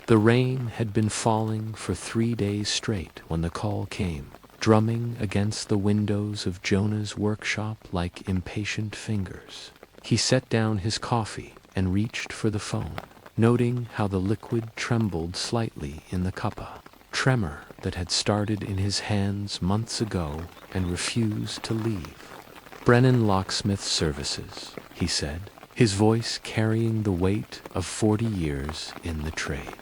The rain had been falling for 3 days straight when the call came, drumming against the windows of Jonah's workshop like impatient fingers. He set down his coffee and reached for the phone, noting how the liquid trembled slightly in the cuppa, tremor that had started in his hands months ago and refused to leave. "Brennan Locksmith Services," he said, his voice carrying the weight of 40 years in the trade.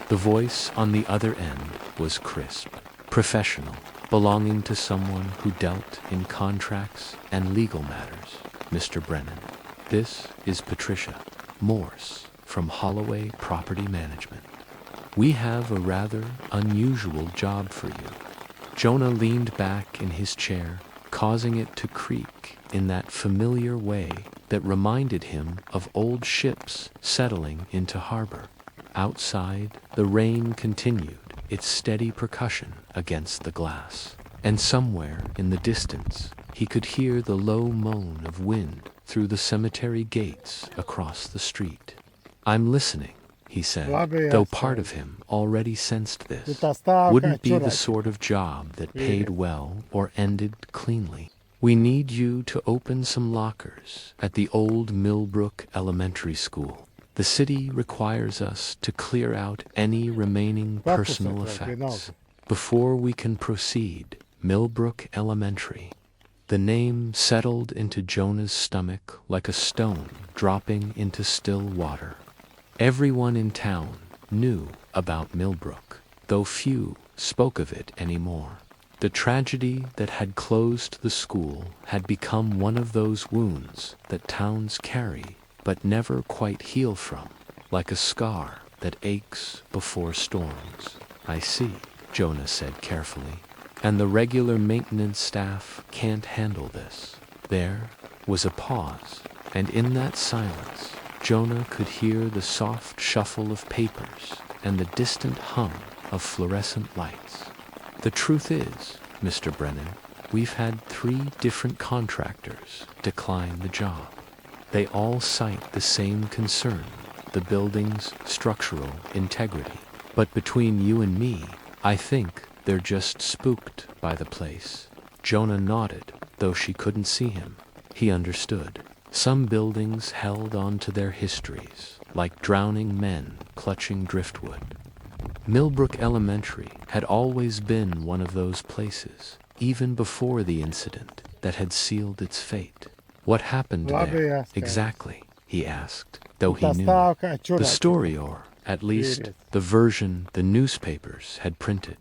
The voice on the other end was crisp, professional, belonging to someone who dealt in contracts and legal matters. "Mr. Brennan, this is Patricia Morse from Holloway Property Management. We have a rather unusual job for you." Jonah leaned back in his chair, causing it to creak in that familiar way that reminded him of old ships settling into harbor. Outside, the rain continued its steady percussion against the glass, and somewhere in the distance he could hear the low moan of wind through the cemetery gates across the street. "I'm listening," he said, though part of him already sensed this. Wouldn't be the sort of job that paid well or ended cleanly. "We need you to open some lockers at the old Millbrook Elementary School. The city requires us to clear out any remaining personal effects before we can proceed." Millbrook Elementary. The name settled into Jonah's stomach like a stone dropping into still water. Everyone in town knew about Millbrook, though few spoke of it anymore. The tragedy that had closed the school had become one of those wounds that towns carry but never quite heal from, like a scar that aches before storms. "I see," Jonah said carefully, "and the regular maintenance staff can't handle this." There was a pause, and in that silence, Jonah could hear the soft shuffle of papers and the distant hum of fluorescent lights. "The truth is, Mr. Brennan, we've had 3 different contractors decline the job. They all cite the same concern, the building's structural integrity. But between you and me, I think they're just spooked by the place." Jonah nodded, though she couldn't see him. He understood. Some buildings held on to their histories, like drowning men clutching driftwood. Millbrook Elementary had always been one of those places, even before the incident that had sealed its fate. "What happened there exactly?" he asked, though he knew the story, or at least the version the newspapers had printed.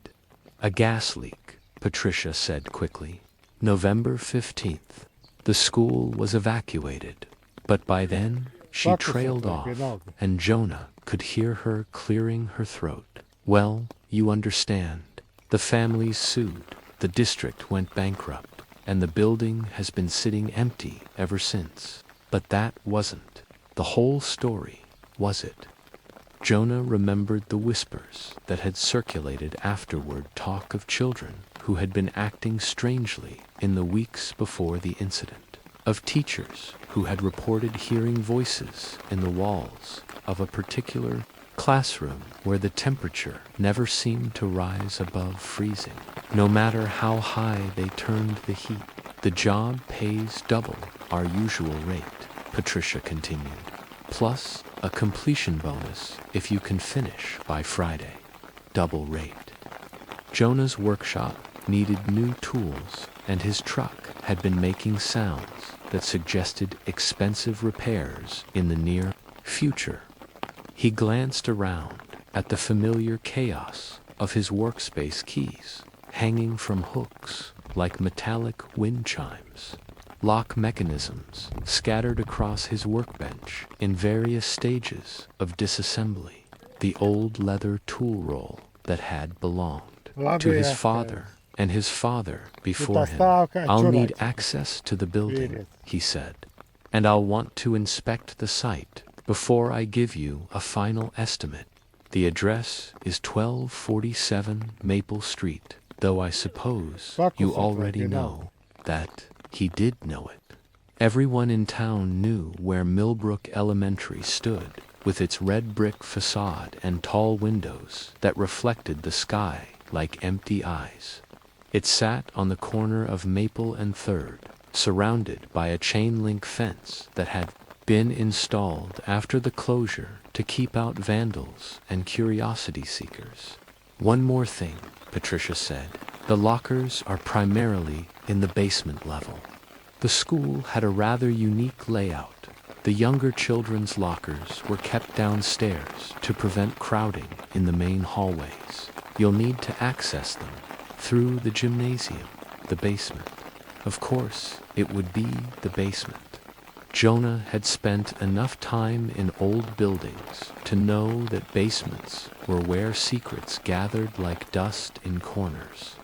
"A gas leak," Patricia said quickly. "November 15th. The school was evacuated, but by then she trailed off, and Jonah could hear her clearing her throat. "Well, you understand. The families sued, the district went bankrupt, and the building has been sitting empty ever since. But that wasn't the whole story, was it?" Jonah remembered the whispers that had circulated afterward, talk of children who had been acting strangely in the weeks before the incident, of teachers who had reported hearing voices in the walls of a particular classroom where the temperature never seemed to rise above freezing, no matter how high they turned the heat. "The job pays double our usual rate," Patricia continued, "plus a completion bonus if you can finish by Friday." Double rate. Jonah's workshop needed new tools, and his truck had been making sounds that suggested expensive repairs in the near future. He glanced around at the familiar chaos of his workspace keys, hanging from hooks like metallic wind chimes, lock mechanisms scattered across his workbench in various stages of disassembly, the old leather tool roll that had belonged to his father and his father before him. "I'll need access to the building," he said, "and I'll want to inspect the site before I give you a final estimate. The address is 1247 Maple Street, though I suppose you already know that." He did know it. Everyone in town knew where Millbrook Elementary stood, with its red brick facade and tall windows that reflected the sky like empty eyes. It sat on the corner of Maple and Third, surrounded by a chain-link fence that had been installed after the closure to keep out vandals and curiosity seekers. "One more thing," Patricia said. "The lockers are primarily in the basement level." The school had a rather unique layout. The younger children's lockers were kept downstairs to prevent crowding in the main hallways. You'll need to access them through the gymnasium, the basement. Of course, it would be the basement. Jonah had spent enough time in old buildings to know that basements were where secrets gathered like dust in corners.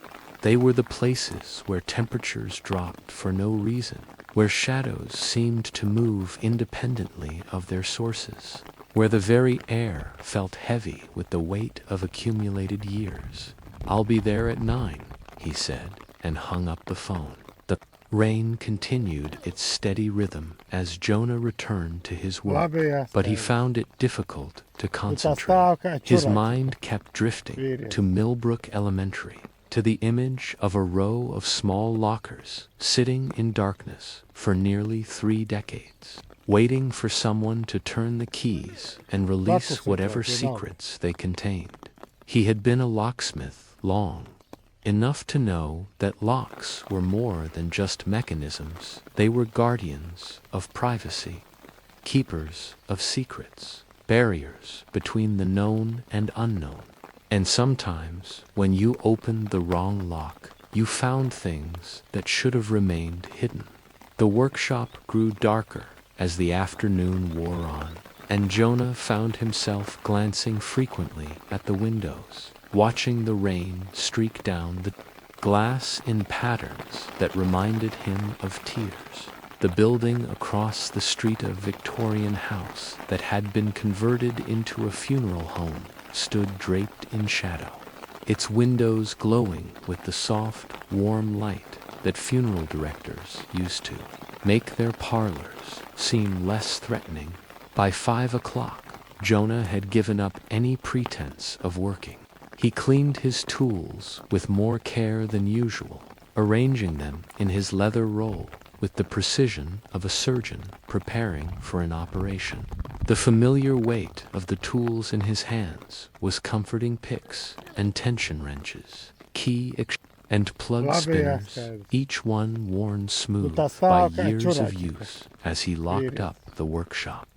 They were the places where temperatures dropped for no reason, where shadows seemed to move independently of their sources, where the very air felt heavy with the weight of accumulated years. "I'll be there at 9, he said, and hung up the phone. The rain continued its steady rhythm as Jonah returned to his work, but he found it difficult to concentrate. His mind kept drifting to Millbrook Elementary, to the image of a row of small lockers sitting in darkness for nearly 3 decades, waiting for someone to turn the keys and release whatever secrets they contained. He had been a locksmith long enough to know that locks were more than just mechanisms. They were guardians of privacy, keepers of secrets, barriers between the known and unknown. And sometimes, when you opened the wrong lock, you found things that should have remained hidden. The workshop grew darker as the afternoon wore on, and Jonah found himself glancing frequently at the windows, watching the rain streak down the glass in patterns that reminded him of tears. The building across the street, a Victorian house that had been converted into a funeral home, stood draped in shadow, its windows glowing with the soft, warm light that funeral directors used to make their parlors seem less threatening. By 5 o'clock, Jonah had given up any pretense of working. He cleaned his tools with more care than usual, arranging them in his leather roll with the precision of a surgeon preparing for an operation. The familiar weight of the tools in his hands was comforting. Picks and tension wrenches, and plug spinners, each one worn smooth by years of use as he locked up the workshop.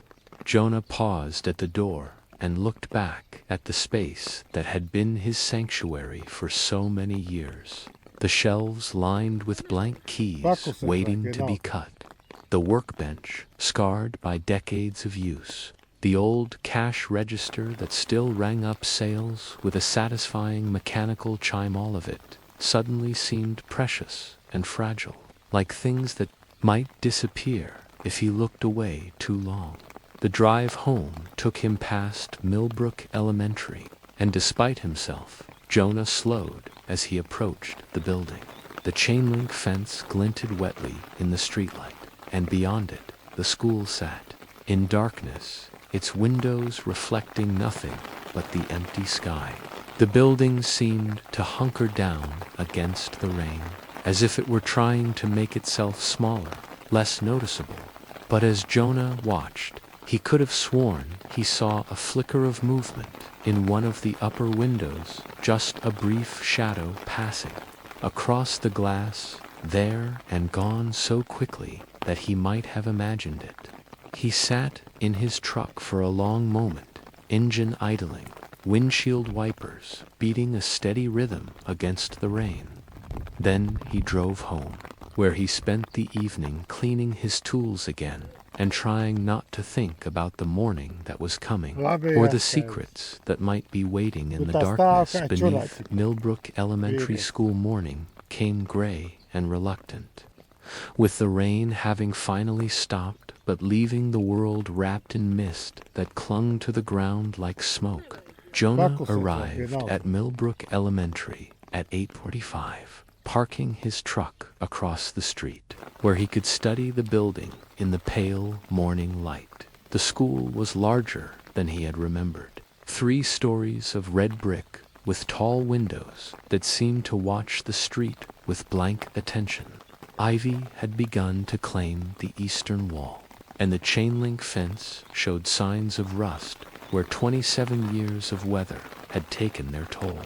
Jonah paused at the door and looked back at the space that had been his sanctuary for so many years. The shelves lined with blank keys waiting to be cut. The workbench, scarred by decades of use. The old cash register that still rang up sales with a satisfying mechanical chime. All of it suddenly seemed precious and fragile, like things that might disappear if he looked away too long. The drive home took him past Millbrook Elementary, and despite himself, Jonah slowed as he approached the building. The chain-link fence glinted wetly in the streetlight, and beyond it, the school sat, in darkness, its windows reflecting nothing but the empty sky. The building seemed to hunker down against the rain, as if it were trying to make itself smaller, less noticeable. But as Jonah watched, he could have sworn he saw a flicker of movement in one of the upper windows, just a brief shadow passing across the glass, there and gone so quickly that he might have imagined it. He sat in his truck for a long moment, engine idling, windshield wipers beating a steady rhythm against the rain. Then he drove home, where he spent the evening cleaning his tools again and trying not to think about the morning that was coming, or the secrets that might be waiting in the darkness beneath Millbrook Elementary School. Morning came gray and reluctant, with the rain having finally stopped, but leaving the world wrapped in mist that clung to the ground like smoke. Jonah arrived at Millbrook Elementary at 8:45. Parking his truck across the street, where he could study the building in the pale morning light. The school was larger than he had remembered. 3 stories of red brick with tall windows that seemed to watch the street with blank attention. Ivy had begun to claim the eastern wall, and the chain-link fence showed signs of rust where 27 years of weather had taken their toll.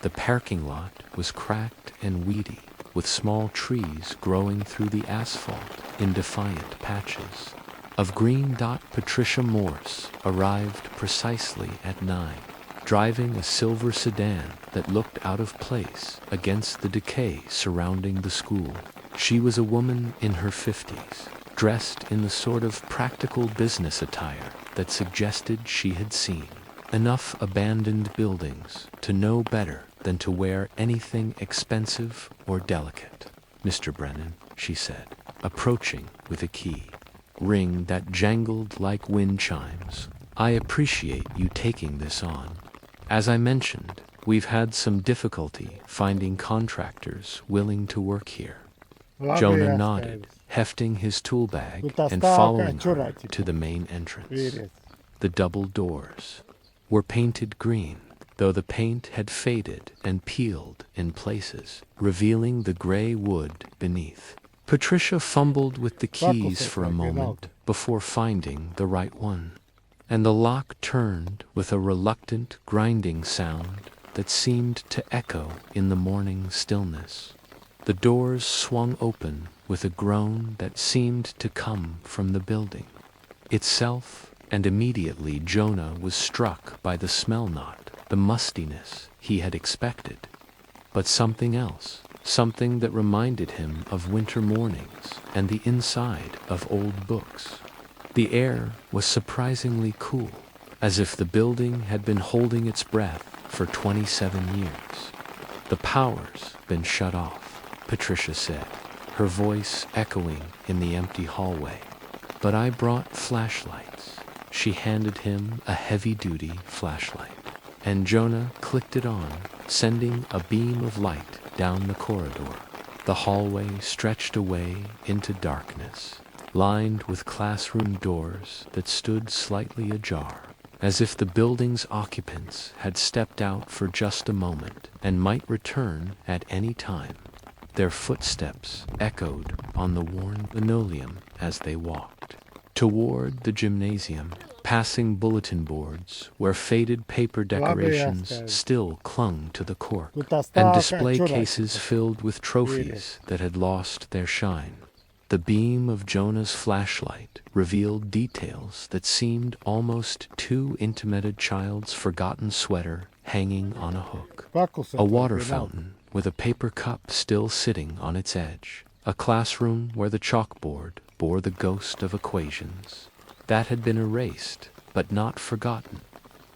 The parking lot was cracked and weedy, with small trees growing through the asphalt in defiant patches. Of Green Dot Patricia Morse arrived precisely at 9, driving a silver sedan that looked out of place against the decay surrounding the school. She was a woman in her 50s, dressed in the sort of practical business attire that suggested she had seen enough abandoned buildings to know better than to wear anything expensive or delicate. "Mr. Brennan," she said, approaching with a key ring that jangled like wind chimes, "I appreciate you taking this on. As I mentioned, we've had some difficulty finding contractors willing to work here." Jonah nodded, hefting his tool bag and following her to the main entrance. The double doors were painted green, though the paint had faded and peeled in places, revealing the gray wood beneath. Patricia fumbled with the keys for a moment before finding the right one, and the lock turned with a reluctant grinding sound that seemed to echo in the morning stillness. The doors swung open with a groan that seemed to come from the building itself, and immediately Jonah was struck by the smell, not the mustiness he had expected, but something else, something that reminded him of winter mornings and the inside of old books. The air was surprisingly cool, as if the building had been holding its breath for 27 years. "The power's been shut off," Patricia said, her voice echoing in the empty hallway. "But I brought flashlights." She handed him a heavy-duty flashlight, and Jonah clicked it on, sending a beam of light down the corridor. The hallway stretched away into darkness, lined with classroom doors that stood slightly ajar, as if the building's occupants had stepped out for just a moment and might return at any time. Their footsteps echoed on the worn linoleum as they walked toward the gymnasium, passing bulletin boards where faded paper decorations still clung to the cork, and display cases filled with trophies that had lost their shine. The beam of Jonah's flashlight revealed details that seemed almost too intimate: a child's forgotten sweater hanging on a hook, a water fountain with a paper cup still sitting on its edge, a classroom where the chalkboard bore the ghost of equations that had been erased but not forgotten.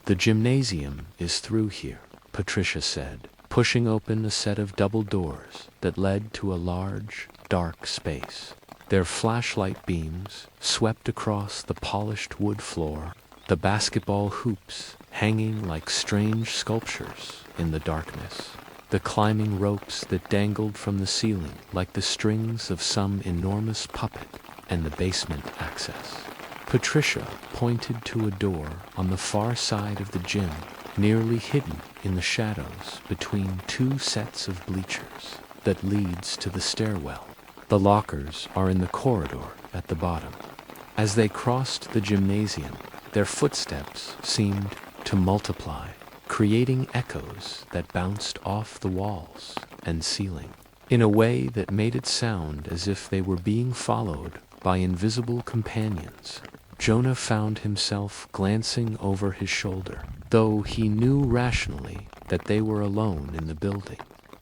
"The gymnasium is through here," Patricia said, pushing open a set of double doors that led to a large, dark space. Their flashlight beams swept across the polished wood floor, the basketball hoops hanging like strange sculptures in the darkness, the climbing ropes that dangled from the ceiling like the strings of some enormous puppet, and the basement access. Patricia pointed to a door on the far side of the gym, nearly hidden in the shadows between 2 sets of bleachers, that leads to the stairwell. "The lockers are in the corridor at the bottom." As they crossed the gymnasium, their footsteps seemed to multiply, creating echoes that bounced off the walls and ceiling, in a way that made it sound as if they were being followed by invisible companions. Jonah found himself glancing over his shoulder, though he knew rationally that they were alone in the building.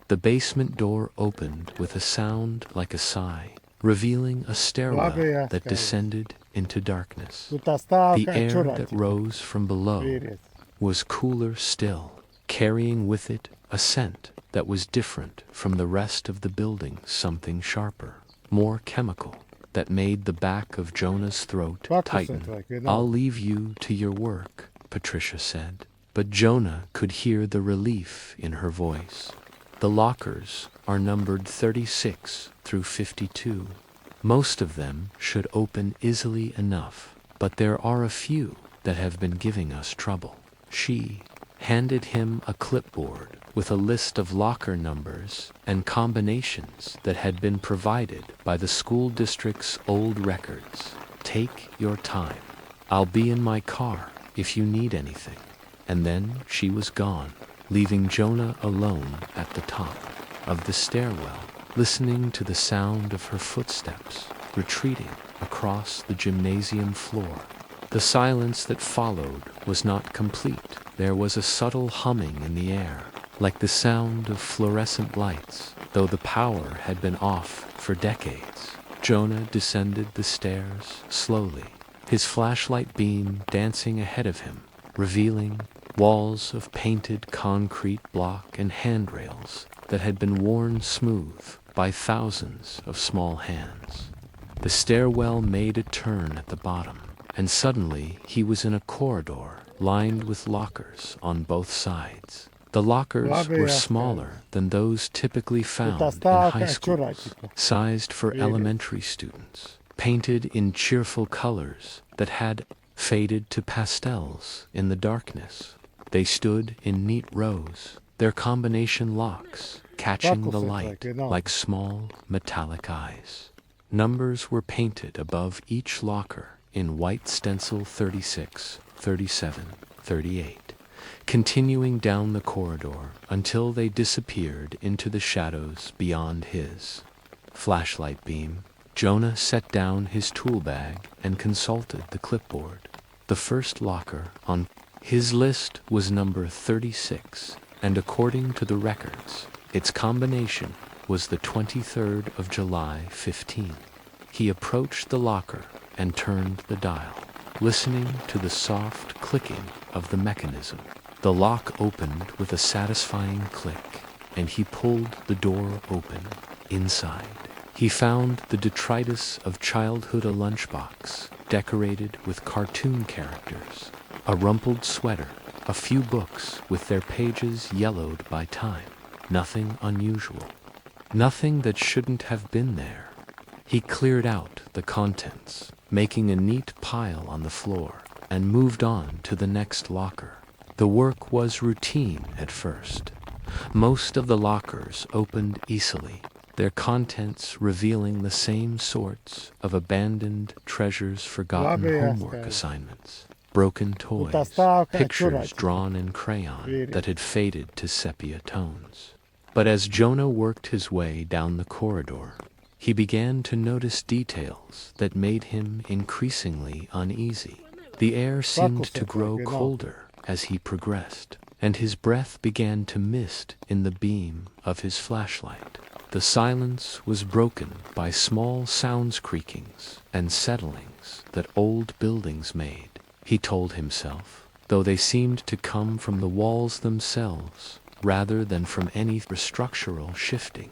The basement door opened with a sound like a sigh, revealing a stairwell that descended into darkness. The air that rose from below was cooler still, carrying with it a scent that was different from the rest of the building, something sharper, more chemical, that made the back of Jonah's throat tighten. "I'll leave you to your work," Patricia said, but Jonah could hear the relief in her voice. "The lockers are numbered 36 through 52. Most of them should open easily enough, but there are a few that have been giving us trouble. She handed him a clipboard with a list of locker numbers and combinations that had been provided by the school district's old records. "Take your time. I'll be in my car if you need anything." And then she was gone, leaving Jonah alone at the top of the stairwell, listening to the sound of her footsteps retreating across the gymnasium floor. The silence that followed was not complete. There was a subtle humming in the air, like the sound of fluorescent lights, though the power had been off for decades. Jonah descended the stairs slowly, his flashlight beam dancing ahead of him, revealing walls of painted concrete block and handrails that had been worn smooth by thousands of small hands. The stairwell made a turn at the bottom, and suddenly he was in a corridor lined with lockers on both sides. The lockers were smaller than those typically found in high schools, sized for elementary students, painted in cheerful colors that had faded to pastels in the darkness. They stood in neat rows, their combination locks catching the light like small metallic eyes. Numbers were painted above each locker in white stencil 36, 37, 38, continuing down the corridor until they disappeared into the shadows beyond his flashlight beam. Jonah set down his tool bag and consulted the clipboard. The first locker on his list was number 36, and according to the records, its combination was the 23rd of July 15. He approached the locker and turned the dial, listening to the soft clicking of the mechanism. The lock opened with a satisfying click, and he pulled the door open. Inside, he found the detritus of childhood, a lunchbox decorated with cartoon characters, a rumpled sweater, a few books with their pages yellowed by time. Nothing unusual. Nothing that shouldn't have been there. He cleared out the contents, making a neat pile on the floor, and moved on to the next locker. The work was routine at first. Most of the lockers opened easily, their contents revealing the same sorts of abandoned treasures, forgotten homework assignments, broken toys, pictures drawn in crayon that had faded to sepia tones. But as Jonah worked his way down the corridor, he began to notice details that made him increasingly uneasy. The air seemed to grow colder as he progressed, and his breath began to mist in the beam of his flashlight. The silence was broken by small sounds, creakings and settlings that old buildings made, he told himself, though they seemed to come from the walls themselves rather than from any structural shifting.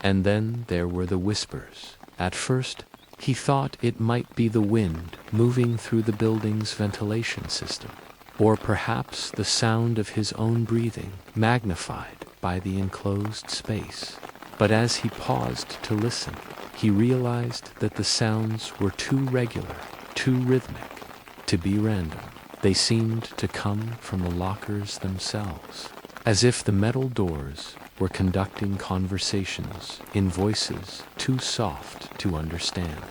And then there were the whispers. At first, he thought it might be the wind moving through the building's ventilation system, or perhaps the sound of his own breathing, magnified by the enclosed space. But as he paused to listen, he realized that the sounds were too regular, too rhythmic, to be random. They seemed to come from the lockers themselves, as if the metal doors were conducting conversations in voices too soft to understand.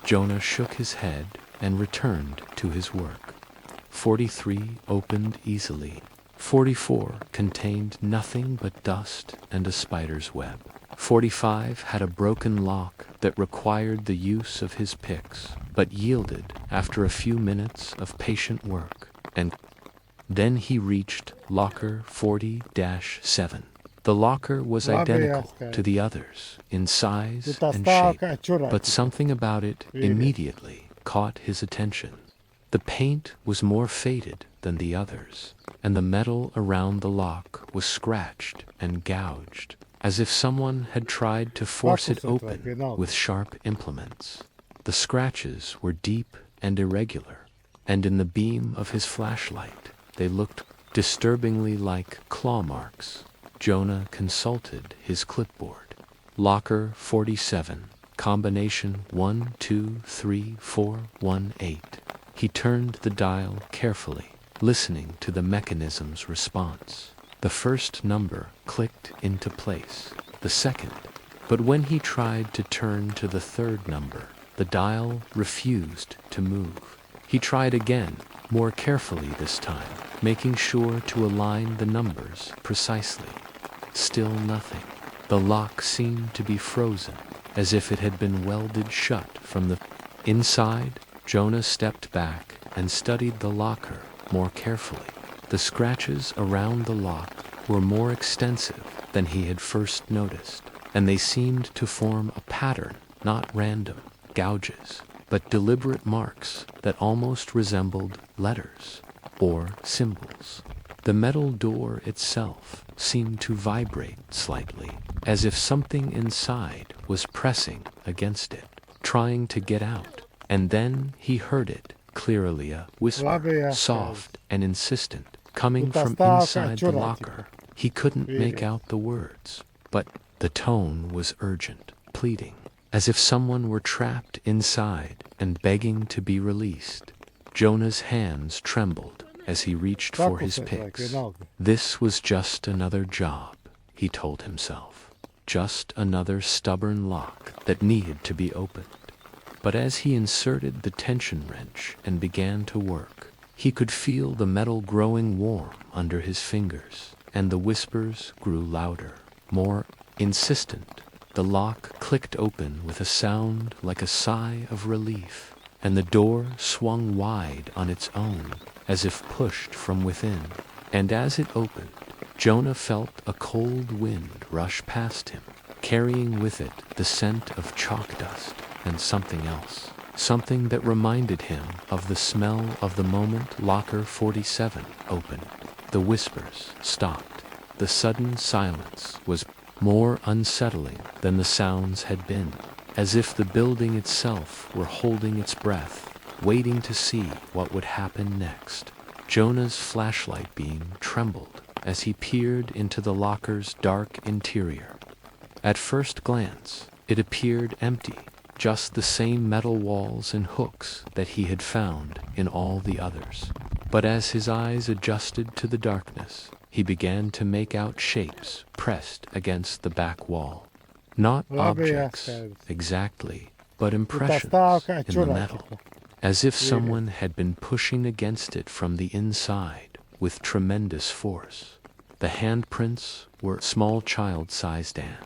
Jonah shook his head and returned to his work. 43 opened easily. 44 contained nothing but dust and a spider's web. 45 had a broken lock that required the use of his picks, but yielded after a few minutes of patient work. And then he reached locker 40-7. The locker was identical to the others in size and shape, but something about it immediately caught his attention. The paint was more faded than the others, and the metal around the lock was scratched and gouged, as if someone had tried to force it open with sharp implements. The scratches were deep and irregular, and in the beam of his flashlight, they looked disturbingly like claw marks. Jonah consulted his clipboard. Locker 47, combination 123418. He turned the dial carefully, listening to the mechanism's response. The first number clicked into place, the second. But when he tried to turn to the third number, the dial refused to move. He tried again, more carefully this time, making sure to align the numbers precisely. Still nothing. The lock seemed to be frozen, as if it had been welded shut from the inside. Jonah stepped back and studied the locker more carefully. The scratches around the lock were more extensive than he had first noticed, and they seemed to form a pattern, not random gouges, but deliberate marks that almost resembled letters or symbols. The metal door itself seemed to vibrate slightly, as if something inside was pressing against it, trying to get out. And then he heard it clearly, a whisper, soft and insistent, coming from inside the locker. He couldn't make out the words, but the tone was urgent, pleading, as if someone were trapped inside and begging to be released. Jonah's hands trembled as he reached for his picks. This was just another job, he told himself. Just another stubborn lock that needed to be opened. But as he inserted the tension wrench and began to work, he could feel the metal growing warm under his fingers, and the whispers grew louder, more insistent. The lock clicked open with a sound like a sigh of relief, and the door swung wide on its own, as if pushed from within. And as it opened, Jonah felt a cold wind rush past him, carrying with it the scent of chalk dust and something else, something that reminded him of the smell of the moment Locker 47 opened. The whispers stopped. The sudden silence was more unsettling than the sounds had been, as if the building itself were holding its breath, waiting to see what would happen next. Jonah's flashlight beam trembled as he peered into the locker's dark interior. At first glance, it appeared empty, just the same metal walls and hooks that he had found in all the others. But as his eyes adjusted to the darkness, he began to make out shapes pressed against the back wall. Not objects exactly, but impressions in the metal, as if someone had been pushing against it from the inside with tremendous force. The handprints were small child-sized and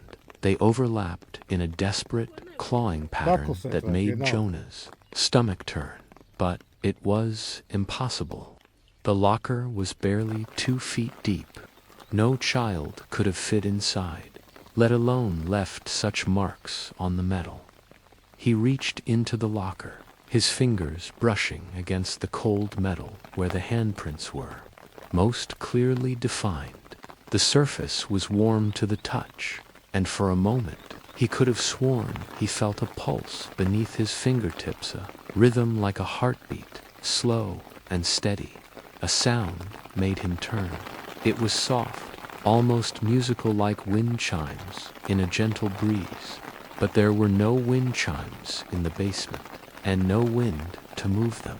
they overlapped in a desperate, clawing pattern that made Jonah's stomach turn. But it was impossible. The locker was barely 2 feet deep. No child could have fit inside, let alone left such marks on the metal. He reached into the locker, his fingers brushing against the cold metal where the handprints were, most clearly defined. The surface was warm to the touch, and for a moment he could have sworn he felt a pulse beneath his fingertips, a rhythm like a heartbeat, slow and steady. A sound made him turn. It was soft, almost musical, like wind chimes in a gentle breeze. But there were no wind chimes in the basement, and no wind to move them.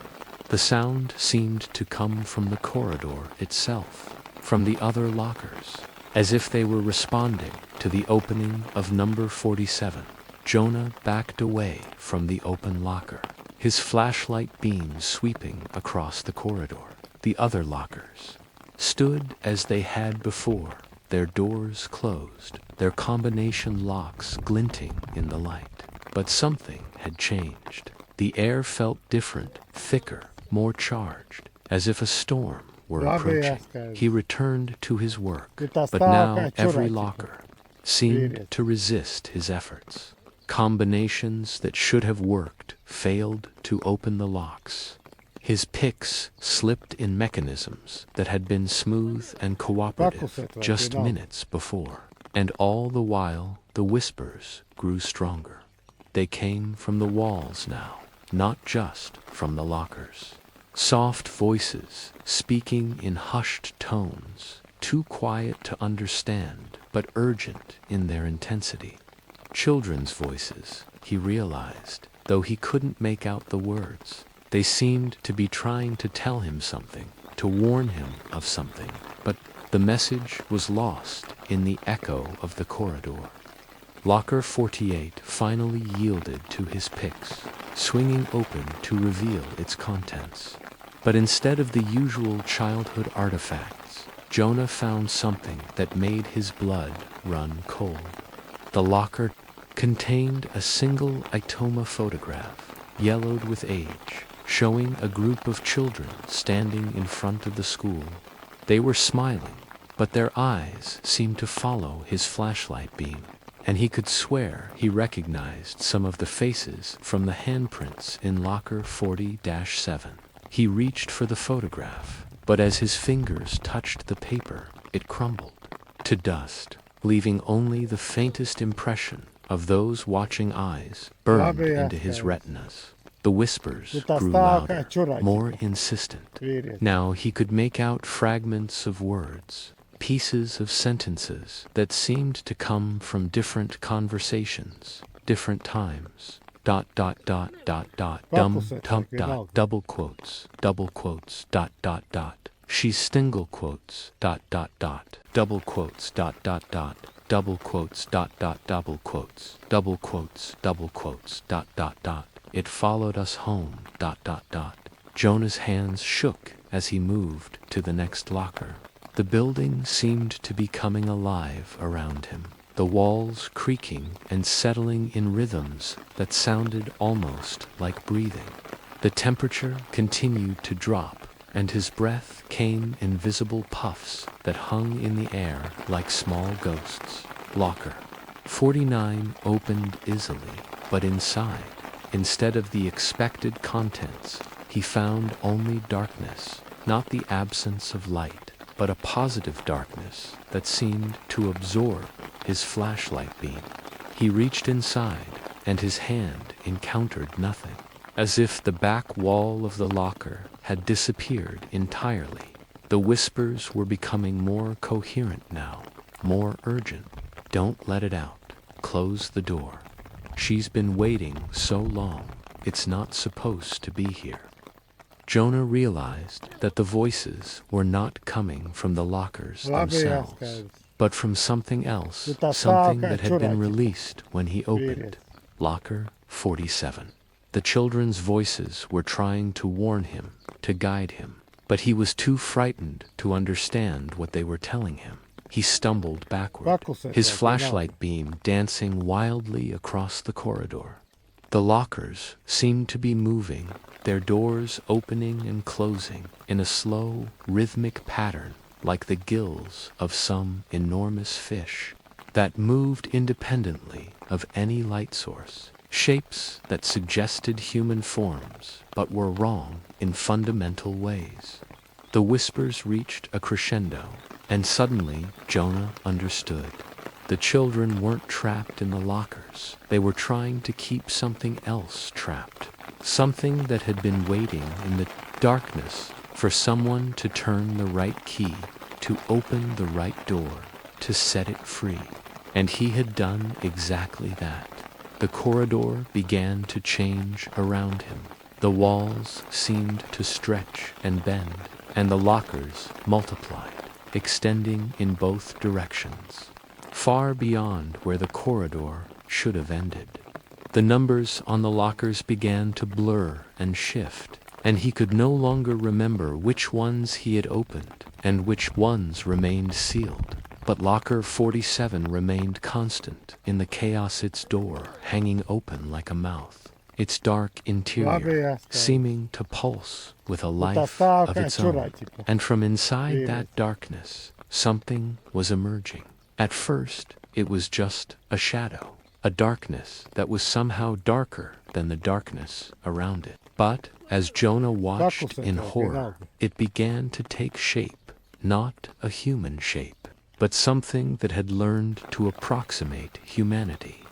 The sound seemed to come from the corridor itself, from the other lockers, as if they were responding to the opening of number 47. Jonah backed away from the open locker, his flashlight beam sweeping across the corridor. The other lockers stood as they had before, their doors closed, their combination locks glinting in the light. But something had changed. The air felt different, thicker, more charged, as if a storm were approaching. He returned to his work, but now every locker seemed to resist his efforts. Combinations that should have worked failed to open the locks. His picks slipped in mechanisms that had been smooth and cooperative just minutes before, and all the while the whispers grew stronger. They came from the walls now, not just from the lockers. Soft voices speaking in hushed tones, too quiet to understand, but urgent in their intensity. Children's voices, he realized, though he couldn't make out the words. They seemed to be trying to tell him something, to warn him of something, but the message was lost in the echo of the corridor. Locker 48 finally yielded to his picks, swinging open to reveal its contents. But instead of the usual childhood artifacts, Jonah found something that made his blood run cold. The locker contained a single Itoma photograph, yellowed with age, showing a group of children standing in front of the school. They were smiling, but their eyes seemed to follow his flashlight beam, and he could swear he recognized some of the faces from the handprints in locker 40-7. He reached for the photograph, but as his fingers touched the paper, it crumbled to dust, leaving only the faintest impression of those watching eyes burned into his retinas. The whispers grew louder, more insistent. Now he could make out fragments of words, pieces of sentences that seemed to come from different conversations, different times. ... Dumb tump double quotes, she's single quotes, double quotes, double quotes, double quotes, it followed us home, Jonah's hands shook as he moved to the next locker. The building seemed to be coming alive around him, the walls creaking and settling in rhythms that sounded almost like breathing. The temperature continued to drop, and his breath came in visible puffs that hung in the air like small ghosts. Locker 49 opened easily, but inside, instead of the expected contents, he found only darkness, not the absence of light, but a positive darkness that seemed to absorb his flashlight beam. He reached inside, and his hand encountered nothing, as if the back wall of the locker had disappeared entirely. The whispers were becoming more coherent now, more urgent. Don't let it out. Close the door. She's been waiting so long, it's not supposed to be here. Jonah realized that the voices were not coming from the lockers themselves, but from something else, something that had been released when he opened locker 47. The children's voices were trying to warn him, to guide him, but he was too frightened to understand what they were telling him. He stumbled backward, his flashlight beam dancing wildly across the corridor. The lockers seemed to be moving, their doors opening and closing in a slow, rhythmic pattern like the gills of some enormous fish that moved independently of any light source. Shapes that suggested human forms, but were wrong in fundamental ways. The whispers reached a crescendo, and suddenly Jonah understood. The children weren't trapped in the lockers. They were trying to keep something else trapped. Something that had been waiting in the darkness for someone to turn the right key, to open the right door, to set it free. And he had done exactly that. The corridor began to change around him. The walls seemed to stretch and bend, and the lockers multiplied, extending in both directions, far beyond where the corridor should have ended. The numbers on the lockers began to blur and shift, and he could no longer remember which ones he had opened and which ones remained sealed. But locker 47 remained constant in the chaos, its door hanging open like a mouth, its dark interior seeming to pulse with a life of its own. And from inside that darkness, something was emerging. At first, it was just a shadow, a darkness that was somehow darker than the darkness around it. But as Jonah watched in horror, it began to take shape, not a human shape, but something that had learned to approximate humanity,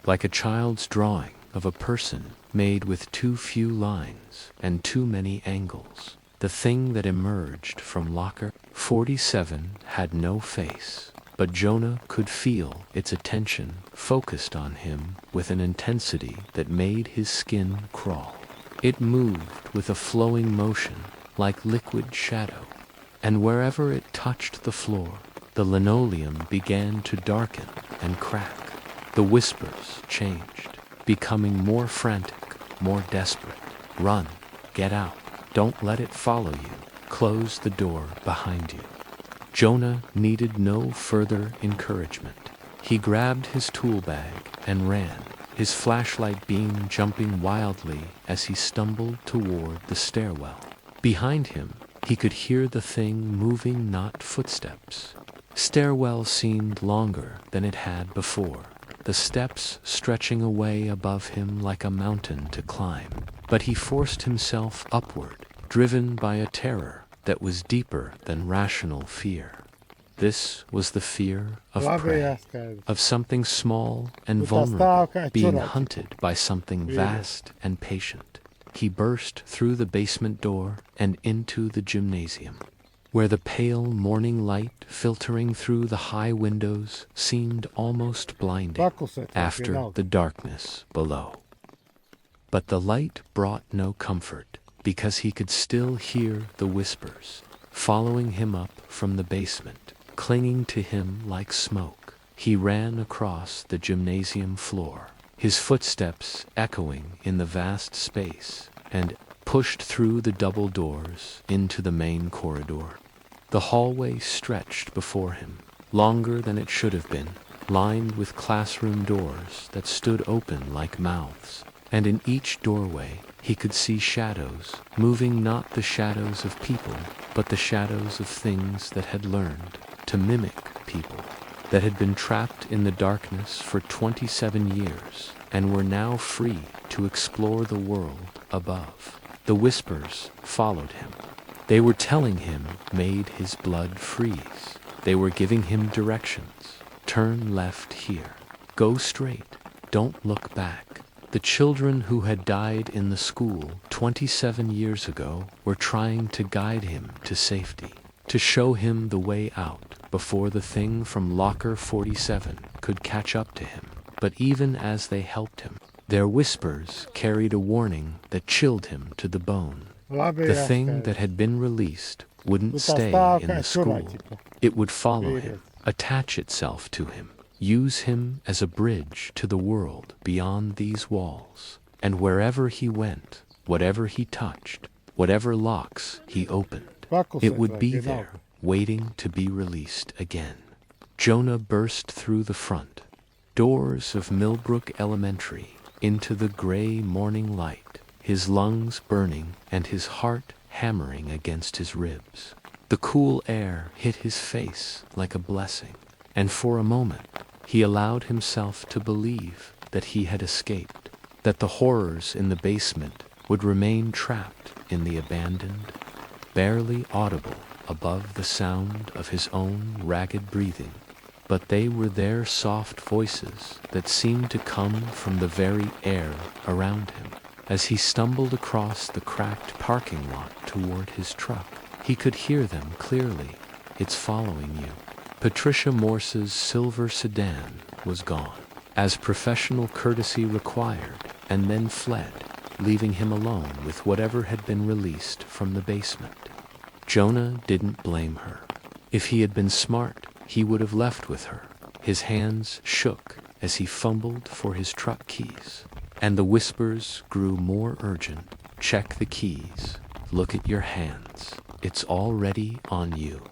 like a child's drawing of a person made with too few lines and too many angles. The thing that emerged from locker 47 had no face, but Jonah could feel its attention focused on him with an intensity that made his skin crawl. It moved with a flowing motion, like liquid shadow, and wherever it touched the floor, the linoleum began to darken and crack. The whispers changed, becoming more frantic, more desperate. Run, get out, don't let it follow you, close the door behind you. Jonah needed no further encouragement. He grabbed his tool bag and ran, his flashlight beam jumping wildly as he stumbled toward the stairwell. Behind him, he could hear the thing moving, not footsteps. Stairwell seemed longer than it had before, the steps stretching away above him like a mountain to climb. But he forced himself upward, driven by a terror that was deeper than rational fear. This was the fear of prey, of something small and vulnerable being hunted by something vast and patient. He burst through the basement door and into the gymnasium, where the pale morning light filtering through the high windows seemed almost blinding after the darkness below. But the light brought no comfort, because he could still hear the whispers, following him up from the basement, clinging to him like smoke. He ran across the gymnasium floor, his footsteps echoing in the vast space, and pushed through the double doors into the main corridor. The hallway stretched before him, longer than it should have been, lined with classroom doors that stood open like mouths, and in each doorway he could see shadows, moving, not the shadows of people, but the shadows of things that had learned to mimic people, that had been trapped in the darkness for 27 years, and were now free to explore the world above. The whispers followed him. They were telling him, made his blood freeze. They were giving him directions. Turn left here. Go straight. Don't look back. The children who had died in the school 27 years ago were trying to guide him to safety, to show him the way out before the thing from Locker 47 could catch up to him. But even as they helped him, their whispers carried a warning that chilled him to the bone. The thing that had been released wouldn't stay in the school. It would follow him, attach itself to him, use him as a bridge to the world beyond these walls. And wherever he went, whatever he touched, whatever locks he opened, it would be there, waiting to be released again. Jonah burst through the front doors of Millbrook Elementary into the gray morning light, his lungs burning and his heart hammering against his ribs. The cool air hit his face like a blessing, and for a moment he allowed himself to believe that he had escaped, that the horrors in the basement would remain trapped in the abandoned, barely audible above the sound of his own ragged breathing. But they were their soft voices that seemed to come from the very air around him. As he stumbled across the cracked parking lot toward his truck, he could hear them clearly. It's following you. Patricia Morse's silver sedan was gone, as professional courtesy required, and then fled, leaving him alone with whatever had been released from the basement. Jonah didn't blame her. If he had been smart, he would have left with her. His hands shook as he fumbled for his truck keys, and the whispers grew more urgent. Check the keys. Look at your hands. It's already on you.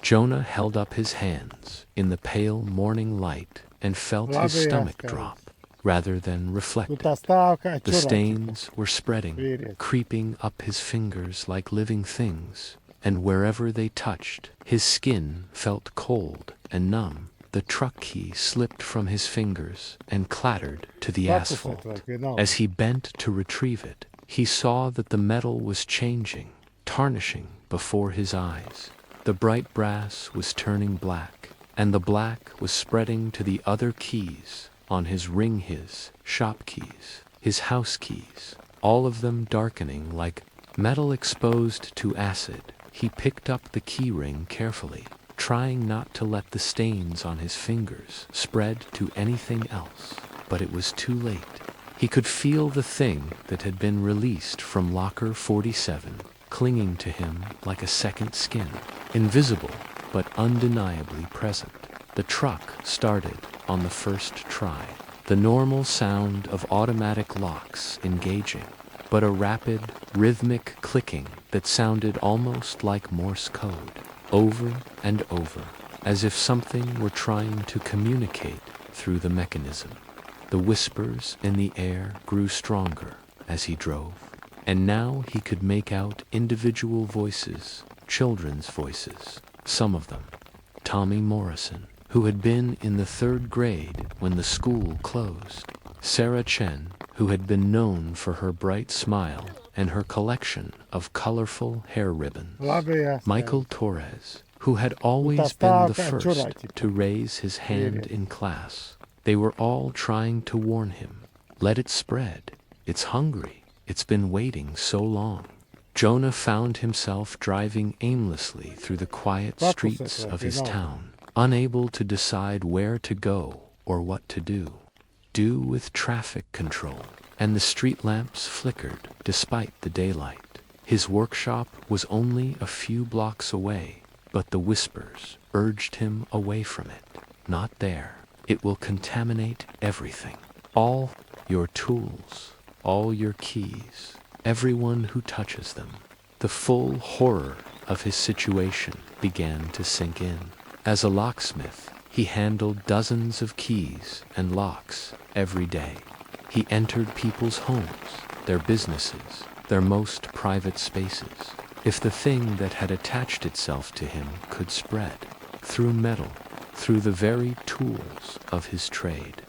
Jonah held up his hands in the pale morning light and felt his stomach drop rather than reflect it. The stains were spreading, creeping up his fingers like living things, and wherever they touched, his skin felt cold and numb. The truck key slipped from his fingers and clattered to the asphalt. As he bent to retrieve it, he saw that the metal was changing, tarnishing before his eyes. The bright brass was turning black, and the black was spreading to the other keys on his ring, his shop keys, his house keys, all of them darkening like metal exposed to acid. He picked up the key ring carefully, trying not to let the stains on his fingers spread to anything else, but it was too late. He could feel the thing that had been released from locker 47 clinging to him like a second skin, invisible but undeniably present. The truck started on the first try, the normal sound of automatic locks engaging, but a rapid, rhythmic clicking that sounded almost like Morse code, over and over, as if something were trying to communicate through the mechanism. The whispers in the air grew stronger as he drove, and now he could make out individual voices, children's voices, some of them. Tommy Morrison, who had been in the 3rd grade when the school closed. Sarah Chen, who had been known for her bright smile and her collection of colorful hair ribbons. Michael Torres, who had always been the first to raise his hand in class. They were all trying to warn him. Let it spread. It's hungry. It's been waiting so long. Jonah found himself driving aimlessly through the quiet streets of his town, unable to decide where to go or what to do. Do with traffic control, and the street lamps flickered despite the daylight. His workshop was only a few blocks away, but the whispers urged him away from it. Not there. It will contaminate everything. All your tools, all your keys, everyone who touches them. The full horror of his situation began to sink in. As a locksmith, he handled dozens of keys and locks every day. He entered people's homes, their businesses, their most private spaces. If the thing that had attached itself to him could spread through metal, through the very tools of his trade,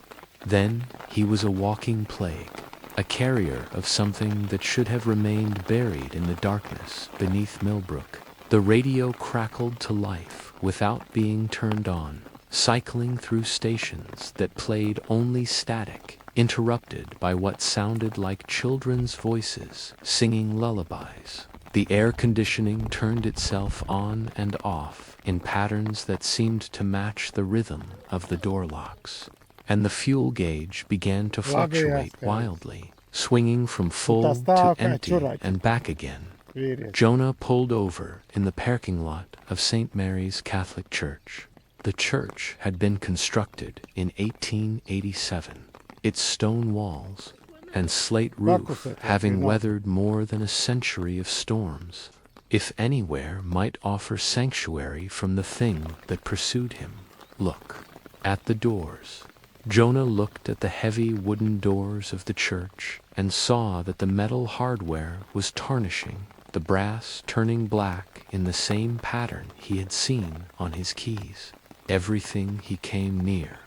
then he was a walking plague, a carrier of something that should have remained buried in the darkness beneath Millbrook. The radio crackled to life without being turned on, cycling through stations that played only static, interrupted by what sounded like children's voices singing lullabies. The air conditioning turned itself on and off in patterns that seemed to match the rhythm of the door locks, and the fuel gauge began to fluctuate wildly, swinging from full to empty and back again. Jonah pulled over in the parking lot of St. Mary's Catholic Church. The church had been constructed in 1887, its stone walls and slate roof having weathered more than a century of storms, if anywhere might offer sanctuary from the thing that pursued him. Look at the doors. Jonah looked at the heavy wooden doors of the church and saw that the metal hardware was tarnishing, the brass turning black in the same pattern he had seen on his keys. Everything he came near.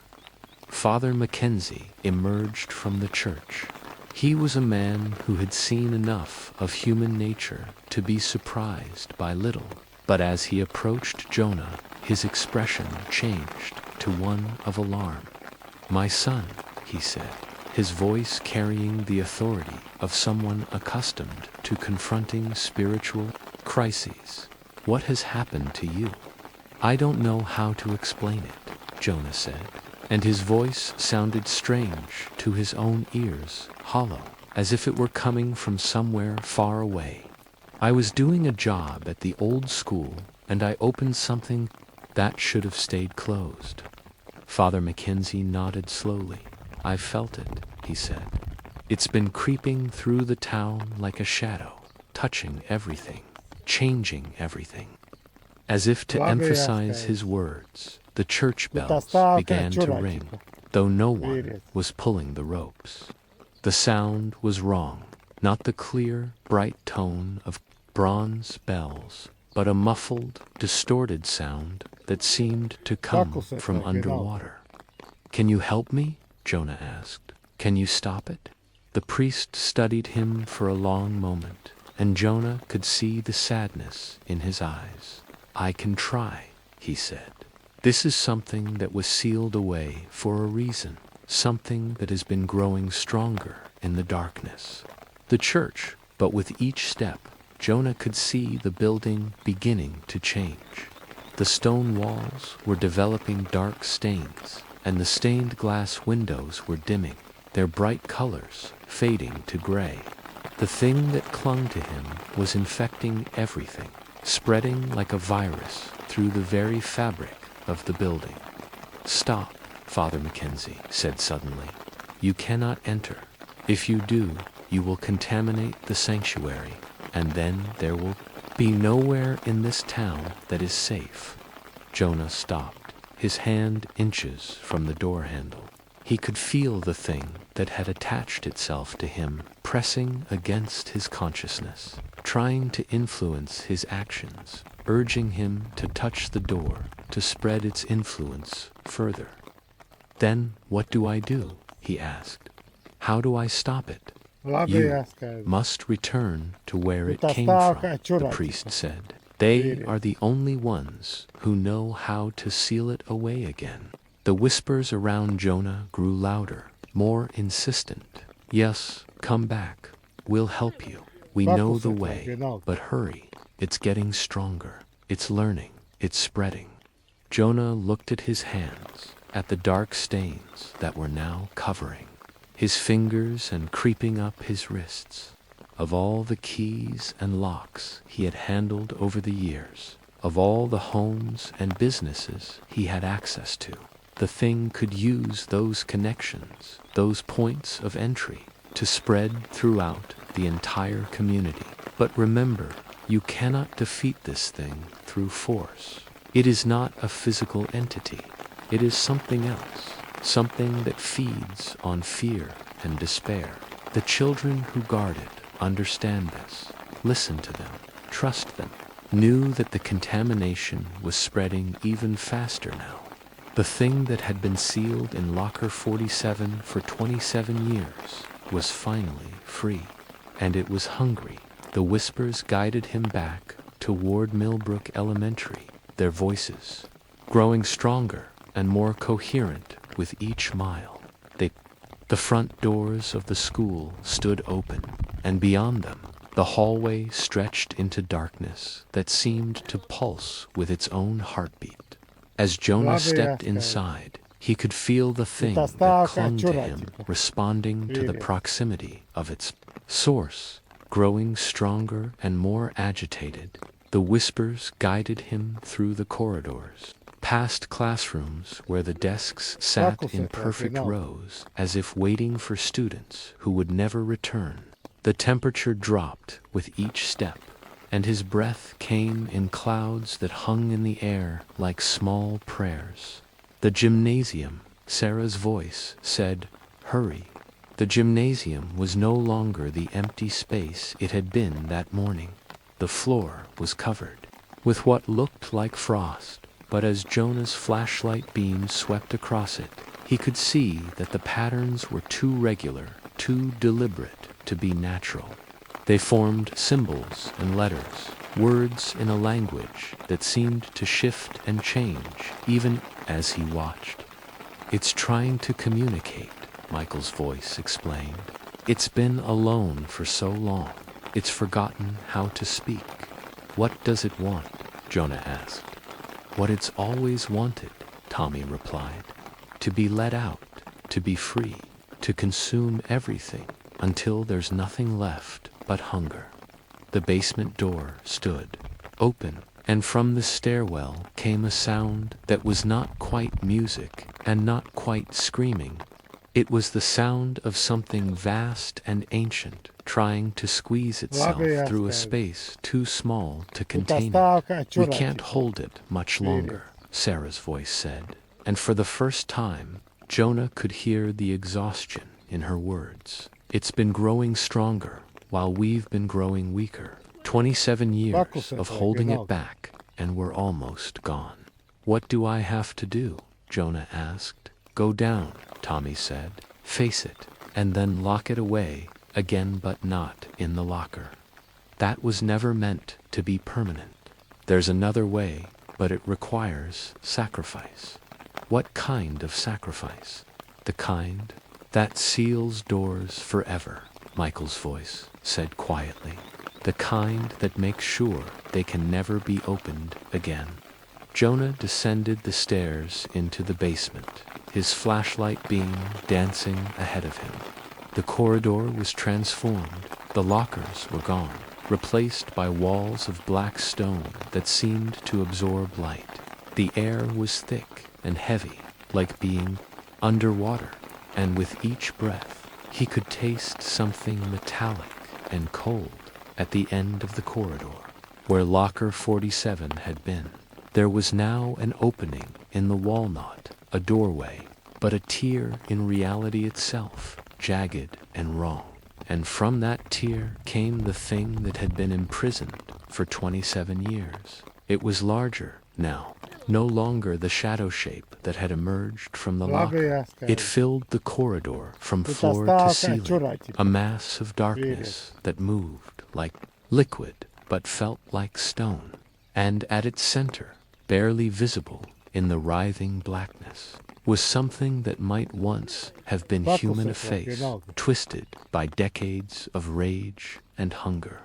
Father Mackenzie emerged from the church. He was a man who had seen enough of human nature to be surprised by little, but as he approached Jonah, his expression changed to one of alarm. "My son," he said, his voice carrying the authority of someone accustomed to confronting spiritual crises. "What has happened to you?" "I don't know how to explain it," Jonah said, and his voice sounded strange to his own ears, hollow, as if it were coming from somewhere far away. "I was doing a job at the old school, and I opened something that should have stayed closed." Father Mackenzie nodded slowly. "I've felt it," he said. "It's been creeping through the town like a shadow, touching everything, changing everything." As if to emphasize his words, the church bells began to ring, though no one was pulling the ropes. The sound was wrong, not the clear, bright tone of bronze bells, but a muffled, distorted sound that seemed to come from underwater. "Can you help me?" Jonah asked. "Can you stop it?" The priest studied him for a long moment, and Jonah could see the sadness in his eyes. "I can try," he said. "This is something that was sealed away for a reason, something that has been growing stronger in the darkness." The church, but with each step, Jonah could see the building beginning to change. The stone walls were developing dark stains, and the stained glass windows were dimming. their bright colors fading to gray. The thing that clung to him was infecting everything, spreading like a virus through the very fabric of the building. "Stop," Father Mackenzie said suddenly. "You cannot enter. If you do, you will contaminate the sanctuary, and then there will be nowhere in this town that is safe." Jonah stopped, his hand inches from the door handle. He could feel the thing that had attached itself to him pressing against his consciousness, trying to influence his actions, urging him to touch the door, to spread its influence further. "Then what do I do?" he asked. "How do I stop it?" "You must return to where it came from," the priest said. "They are the only ones who know how to seal it away again." The whispers around Jonah grew louder, more insistent. "Yes, come back. We'll help you. We know the way, but hurry. It's getting stronger. It's learning. It's spreading." Jonah looked at his hands, at the dark stains that were now covering his fingers and creeping up his wrists. Of all the keys and locks he had handled over the years, of all the homes and businesses he had access to, the thing could use those connections, those points of entry, to spread throughout the entire community. But remember, you cannot defeat this thing through force. It is not a physical entity. It is something else, something that feeds on fear and despair. The children who guard it understand this, listen to them, trust them, knew that the contamination was spreading even faster now. The thing that had been sealed in Locker 47 for 27 years was finally free, and it was hungry. The whispers guided him back toward Millbrook Elementary, their voices growing stronger and more coherent with each mile. The front doors of the school stood open, and beyond them, the hallway stretched into darkness that seemed to pulse with its own heartbeat. As Jonah stepped inside, he could feel the thing that clung to him responding to the proximity of its source, growing stronger and more agitated. The whispers guided him through the corridors, past classrooms where the desks sat in perfect rows, as if waiting for students who would never return. The temperature dropped with each step, and his breath came in clouds that hung in the air like small prayers. "The gymnasium," Sarah's voice said, "hurry." The gymnasium was no longer the empty space it had been that morning. The floor was covered with what looked like frost, but as Jonah's flashlight beam swept across it, he could see that the patterns were too regular, too deliberate to be natural. They formed symbols and letters, words in a language that seemed to shift and change even as he watched. "It's trying to communicate," Michael's voice explained. "It's been alone for so long, it's forgotten how to speak." "What does it want?" Jonah asked. "What it's always wanted," Tommy replied. "To be let out, to be free, to consume everything until there's nothing left but hunger." The basement door stood open, and from the stairwell came a sound that was not quite music and not quite screaming. It was the sound of something vast and ancient trying to squeeze itself through a space too small to contain it. "We can't hold it much longer," Sarah's voice said, and for the first time, Jonah could hear the exhaustion in her words. "It's been growing stronger while we've been growing weaker. 27 years of holding it back, and we're almost gone." "What do I have to do?" Jonah asked. "Go down," Tommy said. "Face it, and then lock it away again, but not in the locker. That was never meant to be permanent. There's another way, but it requires sacrifice." "What kind of sacrifice?" "The kind that seals doors forever," Michael's voice said quietly. "The kind that makes sure they can never be opened again." Jonah descended the stairs into the basement, his flashlight beam dancing ahead of him. The corridor was transformed. The lockers were gone, replaced by walls of black stone that seemed to absorb light. The air was thick and heavy, like being underwater, and with each breath, he could taste something metallic and cold at the end of the corridor, where locker 47 had been. There was now an opening in the walnut, a doorway, but a tear in reality itself, jagged and wrong. And from that tear came the thing that had been imprisoned for 27 years. It was larger now, no longer the shadow shape that had emerged from the locker. It filled the corridor from floor to ceiling, a mass of darkness that moved like liquid but felt like stone. And at its center, barely visible in the writhing blackness, was something that might once have been human, a face, twisted by decades of rage and hunger.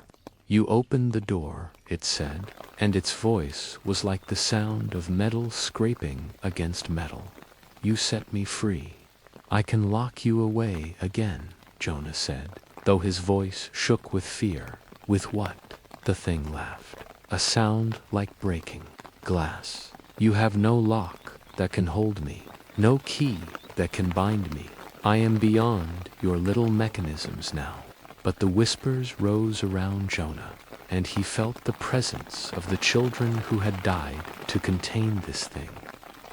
"You opened the door," it said, and its voice was like the sound of metal scraping against metal. "You set me free. I can lock you away again," Jonah said, though his voice shook with fear. "With what?" The thing laughed. "A sound like breaking glass. You have no lock that can hold me, no key that can bind me. I am beyond your little mechanisms now." But the whispers rose around Jonah, and he felt the presence of the children who had died to contain this thing.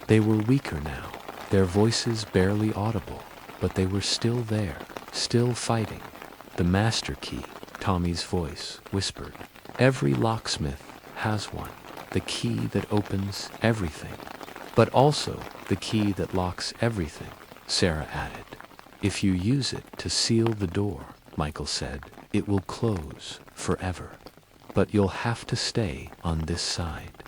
They were weaker now, their voices barely audible, but they were still there, still fighting. "The master key," Tommy's voice whispered. "Every locksmith has one, the key that opens everything. But also the key that locks everything," Sarah added. "If you use it to seal the door," Michael said, "it will close forever. But you'll have to stay on this side."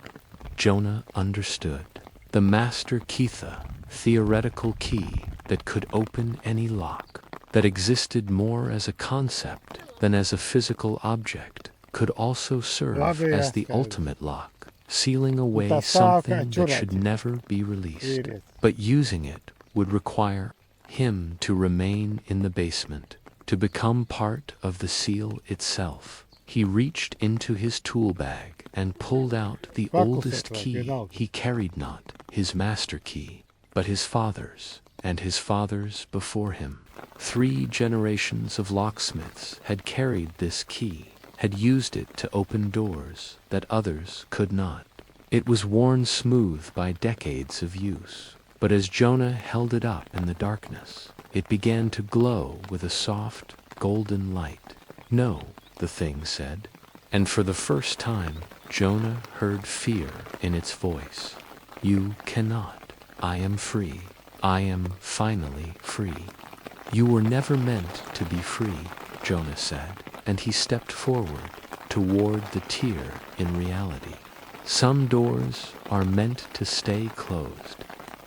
Jonah understood. The master Keitha, theoretical key that could open any lock, that existed more as a concept than as a physical object, could also serve as the ultimate lock, sealing away something that should never be released. But using it would require him to remain in the basement, to become part of the seal itself. He reached into his tool bag and pulled out the oldest key he carried, not his master key, but his father's and his father's before him. 3 generations of locksmiths had carried this key, had used it to open doors that others could not. It was worn smooth by decades of use, but as Jonah held it up in the darkness, it began to glow with a soft, golden light. "No," the thing said, and for the first time, Jonah heard fear in its voice. "You cannot. I am free. I am finally free." "You were never meant to be free," Jonah said, and he stepped forward toward the tear in reality. "Some doors are meant to stay closed."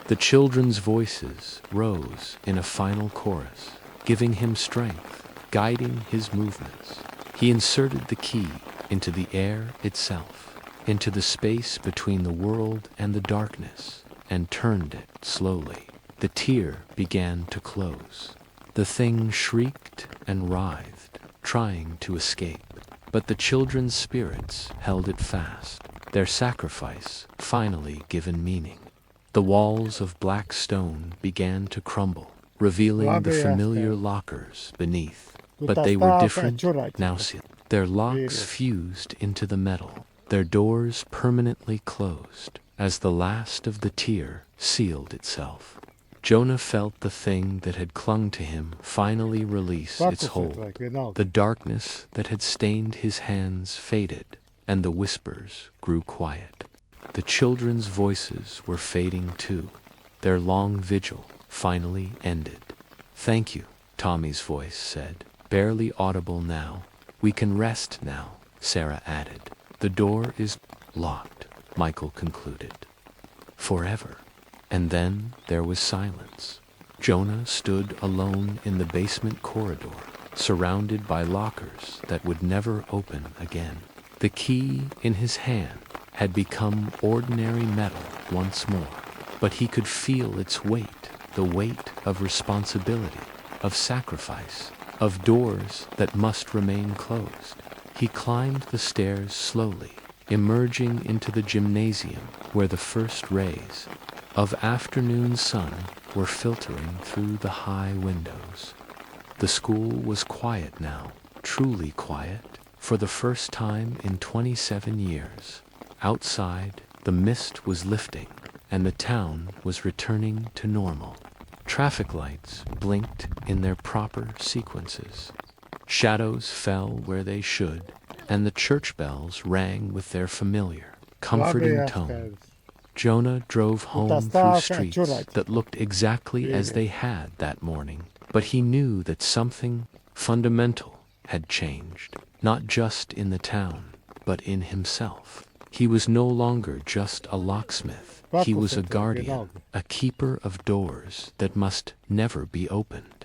The children's voices rose in a final chorus, giving him strength, guiding his movements. He inserted the key into the air itself, into the space between the world and the darkness, and turned it slowly. The tear began to close. The thing shrieked and writhed, trying to escape, but the children's spirits held it fast, their sacrifice finally given meaning. The walls of black stone began to crumble, revealing the familiar lockers beneath, but they were different now. Their locks fused into the metal, their doors permanently closed, as the last of the tear sealed itself. Jonah felt the thing that had clung to him finally release its hold. The darkness that had stained his hands faded, and the whispers grew quiet. The children's voices were fading too. Their long vigil finally ended. "Thank you," Tommy's voice said, barely audible now. "We can rest now," Sarah added. "The door is locked," Michael concluded. "Forever." And then there was silence. Jonah stood alone in the basement corridor, surrounded by lockers that would never open again. The key in his hand had become ordinary metal once more, but he could feel its weight the weight of responsibility, of sacrifice, of doors that must remain closed. He climbed the stairs slowly, emerging into the gymnasium where the first rays of afternoon sun were filtering through the high windows. The school was quiet now, truly quiet, for the first time in 27 years. Outside, the mist was lifting, and the town was returning to normal. Traffic lights blinked in their proper sequences. Shadows fell where they should, and the church bells rang with their familiar, comforting tone. Jonah drove home through streets that looked exactly as they had that morning, but he knew that something fundamental had changed, not just in the town, but in himself. He was no longer just a locksmith. He was a guardian, a keeper of doors that must never be opened.